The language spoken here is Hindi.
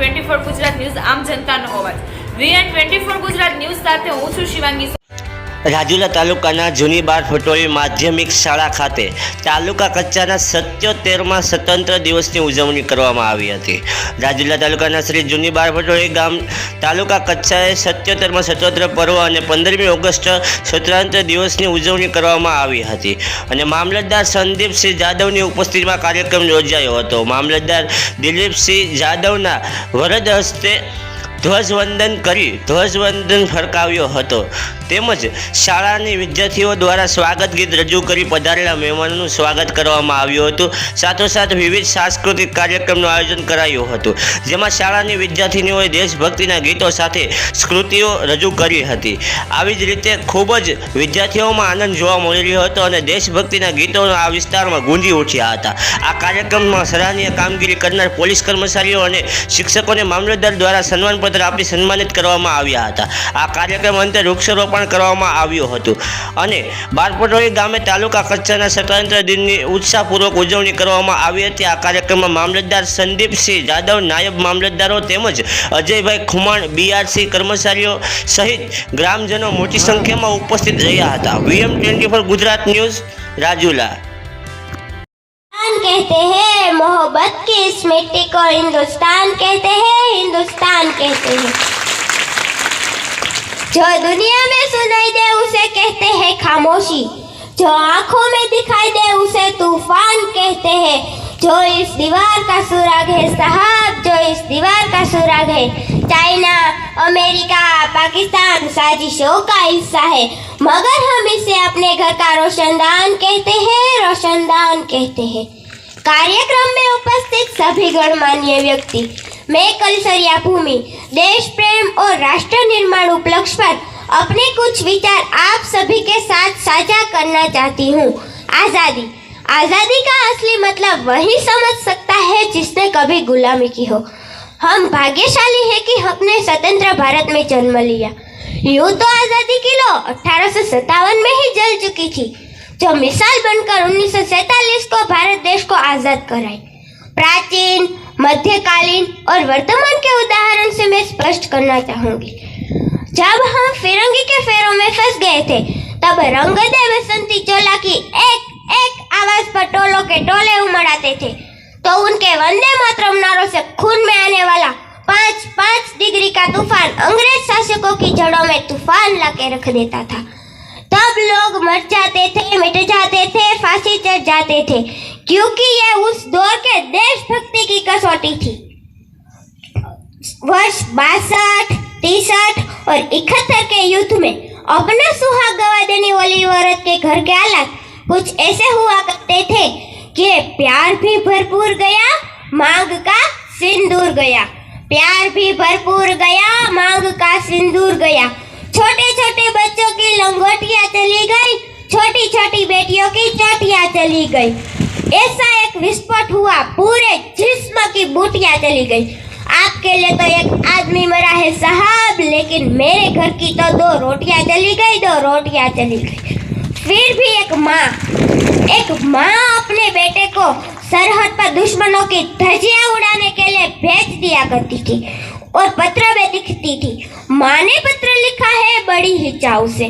VN24 ગુજરાત ન્યૂઝ આમ જનતાનો અવાજ. VN24 ગુજરાત ન્યૂઝ સાથે હું છું શિવાંગી. રાજુલા તાલુકાના જૂની બાર ફટોળી માધ્યમિક શાળા ખાતે તાલુકા કક્ષાના 77માં સ્વતંત્ર દિવસની ઉજવણી કરવામાં આવી હતી. રાજુલા તાલુકાના શ્રી જૂની બાર ફટોળી ગામ તાલુકા કક્ષાએ 77માં સ્વતંત્ર પર્વ અને 15મી ઓગસ્ટ સ્વતંત્ર દિવસની ઉજવણી કરવામાં આવી હતી અને મામલતદાર સંદીપસિંહ જાદવની ઉપસ્થિતિમાં કાર્યક્રમ યોજાયો હતો. મામલતદાર દિલીપસિંહ જાદવના વરદ હસ્તે ધ્વજવંદન કરી ધ્વજવંદન ફરકાવ્યો હતો તેમજ શાળાની વિદ્યાર્થીઓ દ્વારા સ્વાગત ગીત રજૂ કરી પધારેલા મહેમાનોનું સ્વાગત કરવામાં આવ્યું હતું. સાથોસાથ વિવિધ સાંસ્કૃતિક કાર્યક્રમનું આયોજન કરાયું હતું, જેમાં શાળાની વિદ્યાર્થીનીઓએ દેશભક્તિના ગીતો સાથે સ્કૃતિઓ રજૂ કરી હતી. આવી જ રીતે ખૂબ જ વિદ્યાર્થીઓમાં આનંદ જોવા મળી રહ્યો હતો અને દેશભક્તિના ગીતો આ વિસ્તારમાં ગુંજી ઉઠ્યા હતા. આ કાર્યક્રમમાં સરાહનીય કામગીરી કરનાર પોલીસ કર્મચારીઓ અને શિક્ષકોને મામલતદાર દ્વારા સન્માનપત્ર આપી સન્માનિત કરવામાં આવ્યા હતા. આ કાર્યક્રમ અંતે વૃક્ષારોપણ કરવામાં આવ્યું હતું અને બારપટોળી ગામે તાલુકા કક્ષાના સ્વતંત્ર દિનની ઉત્સાહપૂર્વક ઉજવણી કરવામાં આવી હતી. આ કાર્યક્રમમાં મામલતદાર સંદીપસિંહ જાદવ, નાયબ મામલતદારો તેમજ અજયભાઈ ખુમાણ, બીઆરસી કર્મચારીઓ સહિત ગ્રામજનો મોટી સંખ્યામાં ઉપસ્થિત રહ્યા હતા. VM24 Gujarat news, Rajula. कहते हैं मोहब्बत की इस मिट्टी को हिंदुस्तान कहते हैं, हिंदुस्तान कहते हैं. जो दुनिया में सुनाई दे उसे कहते हैं खामोशी, जो आंखों में दिखाई दे उसे तूफान कहते हैं. जो इस दीवार का सुराग है साहब, जो इस दीवार का सुराग है चाइना, अमेरिका, पाकिस्तान साजिशों का हिस्सा है, मगर हम इसे अपने घर का रोशनदान कहते हैं, रोशनदान कहते हैं. कार्यक्रम में उपस्थित सभी गणमान्य व्यक्ति, मैं कलसरिया भूमि देश प्रेम और राष्ट्र निर्माण उपलक्ष्य पर अपने कुछ विचार आप सभी के साथ साझा करना चाहती हूँ. आज़ादी, आज़ादी का असली मतलब वही समझ सकता है जिसने कभी गुलामी की हो. हम भाग्यशाली हैं कि हमने स्वतंत्र भारत में जन्म लिया. यूँ तो आज़ादी की लौ 1857 में ही जल चुकी थी, जो मिसाल बनकर 1947 को भारत देश को आज़ाद कराई. प्राचीन, मध्यकालीन और वर्तमान के उदाहरण से मैं स्पष्ट करना चाहूँगी. जब हम फिरंगी के फेरों में फंस गए थे, तब रंग दे बसंती चोला की एक एक आवाज पर टोलों के टोले उमड़ाते थे, तो उनके वंदे मातरम नारों से खून में आने वाला 5-5 डिग्री का तूफान अंग्रेज शासकों की जड़ों में तूफान लाके रख देता था. तब लोग मर जाते थे, मिट जाते थे, फांसी चढ़ जाते थे, क्योंकि ये उस दौर के देशभक्ति की कसौटी थी. वर्ष 62, 63 और 71 के युद्ध में अपना सुहाग गवा देने वाली औरत के घर के हालात कुछ ऐसे हुआ करते थे कि प्यार भी भरपूर गया, मांग का सिंदूर गया. प्यार भी भरपूर गया, मांग का सिंदूर गया. छोटे छोटे बच्चों की लंगोटियां चली गई, छोटी छोटी बेटियों की चोटियां चली गई. ऐसा एक विस्फोट हुआ, पूरे जिस्म की बूटियां चली गई. आपके लिए तो एक आदमी मरा है साहब, लेकिन मेरे घर की तो 2 रोटियां चली गई, 2 रोटियां चली गई. फिर भी एक माँ अपने बेटे को सरहद पर दुश्मनों की धज्जियां उड़ाने के लिए भेज दिया करती थी और पत्र में लिखती थी, माँ ने पत्र लिखा है बड़ी ही चाव से,